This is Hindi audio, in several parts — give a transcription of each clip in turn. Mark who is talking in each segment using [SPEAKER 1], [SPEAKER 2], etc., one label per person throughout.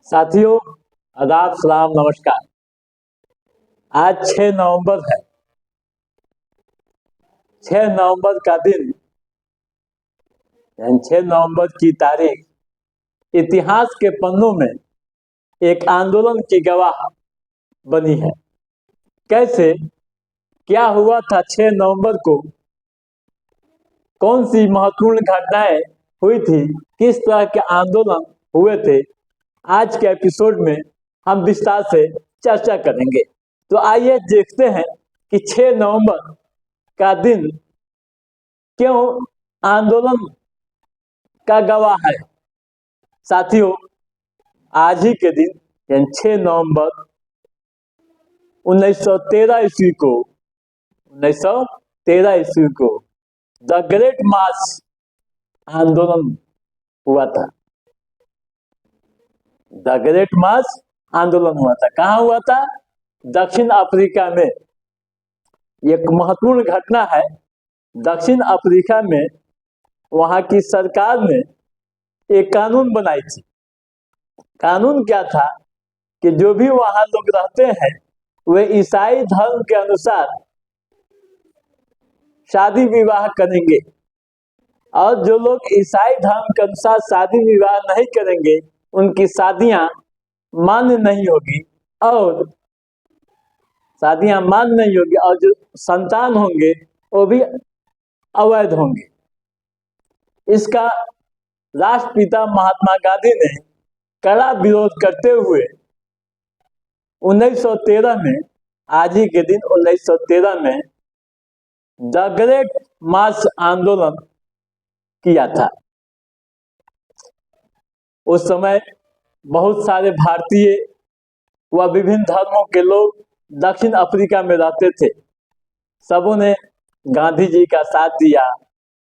[SPEAKER 1] साथियों, आदाब, सलाम, नमस्कार। आज 6 नवंबर है। 6 नवंबर का दिन, 6 नवंबर की तारीख इतिहास के पन्नों में एक आंदोलन की गवाह बनी है। कैसे, क्या हुआ था 6 नवंबर को, कौन सी महत्वपूर्ण घटनाएं हुई थी, किस तरह के आंदोलन हुए थे, आज के एपिसोड में हम विस्तार से चर्चा करेंगे। तो आइए देखते हैं कि 6 नवंबर का दिन क्यों आंदोलन का गवाह है। साथियों, आज ही के दिन यानी 6 नवंबर 1913 ईस्वी को द ग्रेट मार्च आंदोलन हुआ था। द ग्रेट मार्च आंदोलन हुआ था। कहाँ हुआ था? दक्षिण अफ्रीका में। एक महत्वपूर्ण घटना है। दक्षिण अफ्रीका में वहां की सरकार ने एक कानून बनाई थी। कानून क्या था कि जो भी वहां लोग रहते हैं वे ईसाई धर्म के अनुसार शादी विवाह करेंगे, और जो लोग ईसाई धर्म के अनुसार शादी विवाह नहीं करेंगे उनकी शादियां मान्य नहीं होगी, और जो संतान होंगे वो भी अवैध होंगे। इसका राष्ट्रपिता महात्मा गांधी ने कड़ा विरोध करते हुए 1913 में, आज ही के दिन 1913 में द ग्रेट मार्च आंदोलन किया था। उस समय बहुत सारे भारतीय व विभिन्न धर्मों के लोग दक्षिण अफ्रीका में रहते थे। सबों ने गांधी जी का साथ दिया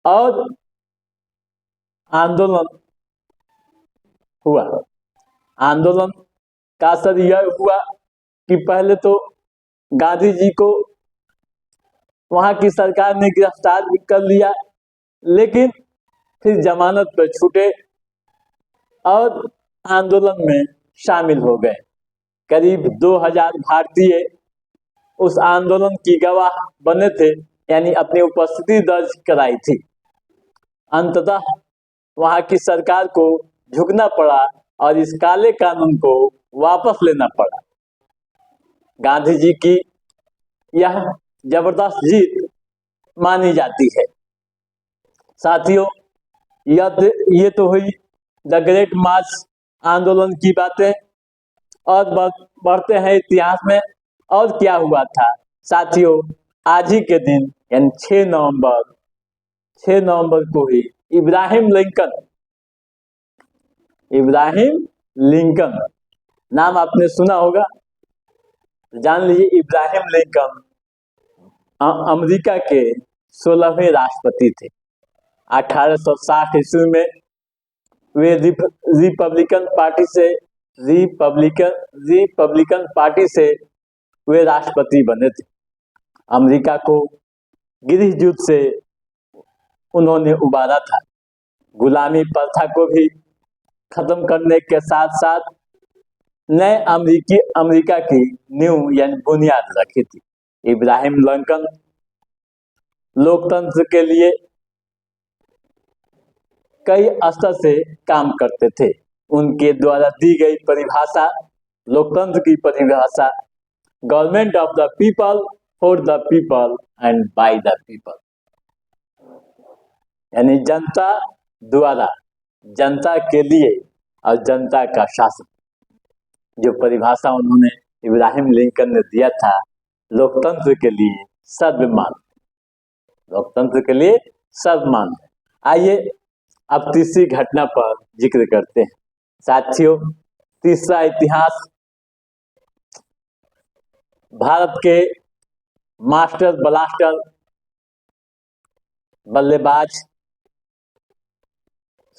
[SPEAKER 1] और आंदोलन हुआ। आंदोलन का असर यह हुआ कि पहले तो गांधी जी को वहां की सरकार ने गिरफ्तार भी कर लिया, लेकिन फिर जमानत पर छूटे और आंदोलन में शामिल हो गए। करीब 2000 भारतीय उस आंदोलन की गवाह बने थे, यानी अपनी उपस्थिति दर्ज कराई थी। अंततः वहां की सरकार को झुकना पड़ा और इस काले कानून को वापस लेना पड़ा। गांधी जी की यह जबरदस्त जीत मानी जाती है। साथियों, ये तो हुई द ग्रेट मार्च आंदोलन की बातें, और बढ़ते हैं इतिहास में और क्या हुआ था। साथियों, आज ही के दिन यानी 6 नवंबर को ही इब्राहिम लिंकन नाम आपने सुना होगा। जान लीजिए, इब्राहिम लिंकन अमेरिका के 16वें राष्ट्रपति थे। 1860 ईस्वी में वे रिपब्लिकन पार्टी से वे राष्ट्रपति बने थे। अमेरिका को गृह युद्ध से उन्होंने उबारा था। गुलामी प्रथा को भी खत्म करने के साथ साथ नए अमेरिका की नींव यानी बुनियाद रखी थी। इब्राहिम लिंकन लोकतंत्र के लिए कई स्तर से काम करते थे। उनके द्वारा दी गई परिभाषा, लोकतंत्र की परिभाषा, government of the people, for the people and by the people, यानी जनता द्वारा, जनता के लिए और जनता का शासन। जो परिभाषा उन्होंने, इब्राहिम लिंकन ने दिया था लोकतंत्र के लिए सर्वमान्य, लोकतंत्र के लिए सर्वमान्य। आइए अब तीसरी घटना पर जिक्र करते हैं। साथियों, तीसरा इतिहास भारत के मास्टर ब्लास्टर बल्लेबाज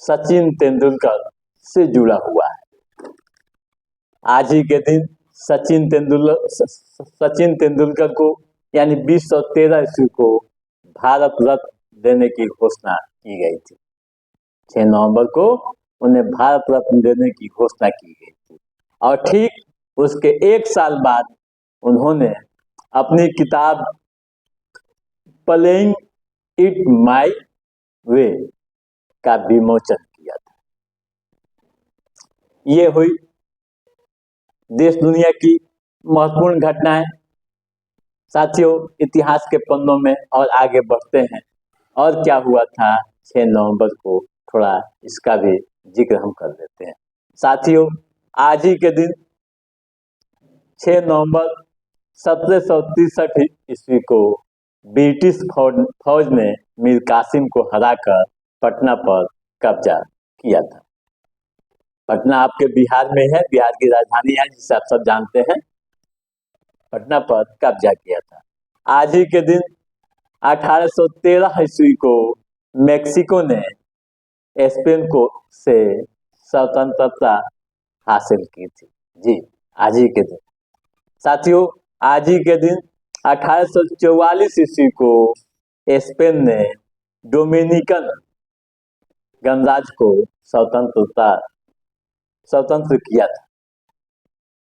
[SPEAKER 1] सचिन तेंदुलकर से जुड़ा हुआ है। आज ही के दिन सचिन तेंदुलकर को यानी 2013 ईस्वी को भारत रत्न देने की घोषणा की गई थी। 6 नवंबर को उन्हें भारत रत्न देने की घोषणा की गई थी। और ठीक उसके 1 साल बाद उन्होंने अपनी किताब प्लेइंग इट माई वे का विमोचन किया था। ये हुई देश दुनिया की महत्वपूर्ण घटनाएं। साथियों, इतिहास के पन्नों में और आगे बढ़ते हैं और क्या हुआ था 6 नवंबर को, थोड़ा इसका भी जिक्र हम कर लेते हैं। साथियों, आज ही के दिन 6 नवंबर 1763 ईस्वी को ब्रिटिश फौज ने मीर कासिम को हराकर पटना पर कब्जा किया था। पटना आपके बिहार में है, बिहार की राजधानी है जिसे आप सब जानते हैं। पटना पर कब्जा किया था। आज ही के दिन 1813 ईस्वी को मेक्सिको ने स्पेन को से स्वतंत्रता हासिल की थी। जी, आज ही के दिन। साथियों, आज ही के दिन 1844 ईस्वी को स्पेन ने डोमिनिकन गणराज्य को स्वतंत्र किया था।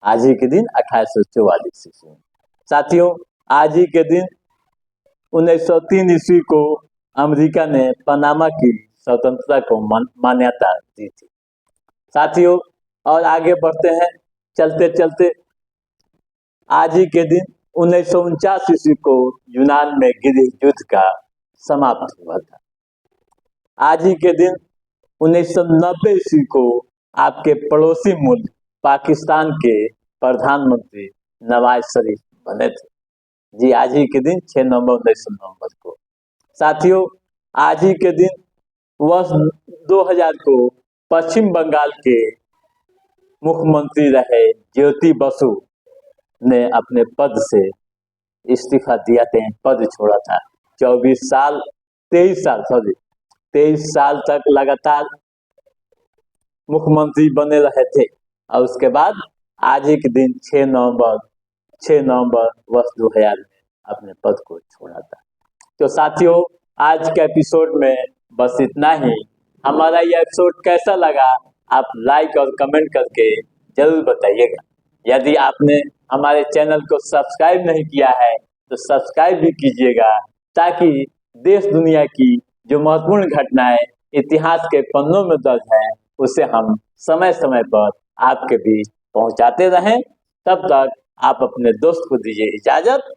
[SPEAKER 1] आज ही के दिन 1844 ईस्वी में। साथियों, आज ही के दिन 1903 ईस्वी को अमेरिका ने पनामा की स्वतंत्रता को मान्यता दी थी। साथियों, और आगे बढ़ते हैं चलते चलते। आज ही के दिन 1949 ईस्वी को यूनान में गृह युद्ध का समाप्त हुआ था। आज ही के दिन 1990 ईस्वी को आपके पड़ोसी मुल्क पाकिस्तान के प्रधानमंत्री नवाज शरीफ बने थे। जी, आज ही के दिन 6 नवंबर 1990 को। साथियों, आज ही के दिन वर्ष 2000 को पश्चिम बंगाल के मुख्यमंत्री रहे ज्योति बसु ने अपने पद से इस्तीफा दिया था, पद छोड़ा था। 23 साल तक लगातार मुख्यमंत्री बने रहे थे और उसके बाद आज ही के दिन 6 नवंबर वर्ष 2000 में अपने पद को छोड़ा था। तो साथियों, आज के एपिसोड में बस इतना ही। हमारा यह एपिसोड कैसा लगा आप लाइक और कमेंट करके जरूर बताइएगा। यदि आपने हमारे चैनल को सब्सक्राइब नहीं किया है तो सब्सक्राइब भी कीजिएगा, ताकि देश दुनिया की जो महत्वपूर्ण घटनाएं इतिहास के पन्नों में दर्ज है उसे हम समय समय पर आपके बीच पहुंचाते रहें। तब तक आप अपने दोस्त को दीजिए इजाजत।